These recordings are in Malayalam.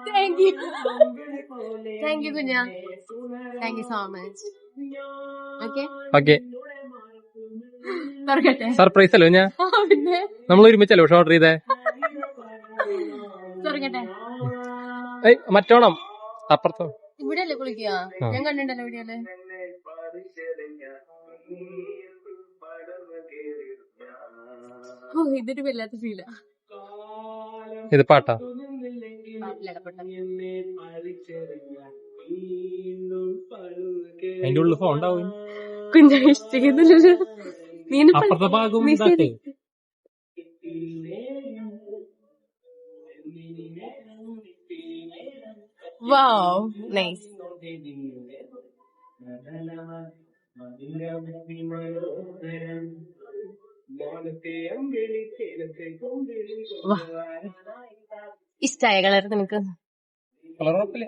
താങ്ക് യു കുഞ്ഞ, thank you so much. Okay, തുറക്കട്ടെ? സർപ്രൈസ് അല്ലോ ഞാൻ. പിന്നെ നമ്മൾ ഒരുമിച്ചല്ലോ പക്ഷെ ഓർഡർ ചെയ്തേ. തുറക്കട്ടെ? മറ്റോണം അപ്പുറത്തോ ഇവിടെ അല്ലേ കുളിക്കുക? ഞാൻ കണ്ടിട്ടല്ലോ വീഡിയോയില്. ഇതൊരു വല്ലാത്ത ഫീലാ. ഇത് പാട്ടാ? അതിന്റെ ഉള്ളിൽ ഫോൺ ഉണ്ടാവും. കുഞ്ഞാ ഇഷ്ടിക്കുന്നില്ലല്ലോ. അപ്പുറത്തെ ഭാഗം വാവ്, നൈസ്. ഇഷ്ടായ കളർ നിനക്ക്? കളർ കുഴപ്പമില്ല,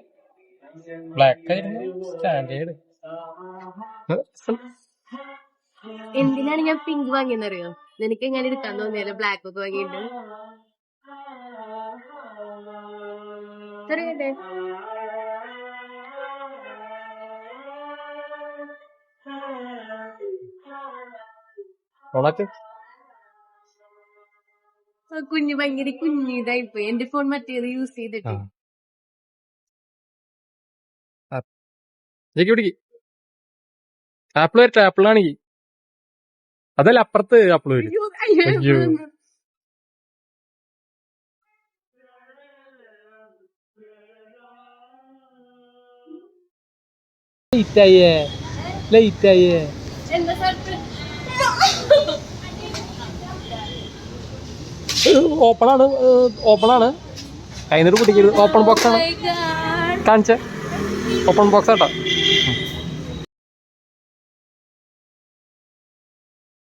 ബ്ലാക്ക് ആയിരുന്നു സ്റ്റാൻഡേർഡ്. എന്തിനാണ് ഞാൻ പിങ്ക് വാങ്ങിയെന്നറിയോ? നിനക്ക് എങ്ങനെ എടുക്കാൻ തോന്നിയാലോ ബ്ലാക്ക് ഒക്കെ വാങ്ങിയിട്ട്? ചെറിയട്ടെ? കുഞ്ഞു ഭയങ്കര കുഞ്ഞിതായിപ്പോയി. എന്റെ ഫോൺ മറ്റേത് യൂസ് ചെയ്തിട്ട്. ആപ്പിൾ വരട്ടെ, ആപ്പിളാണെങ്കിൽ അതല്ല അപ്പുറത്ത് ആപ്പിൾ വരും. അയ്യോ, ലേറ്റായേ. ഓപ്പൺ ആണ്. കൈന്നിട്ട് പിടിക്കരുത്. ഓപ്പൺ ബോക്സ് ആണ് കാണിച്ചേ. ഓപ്പൺ ബോക്സ് ആട്ടോ.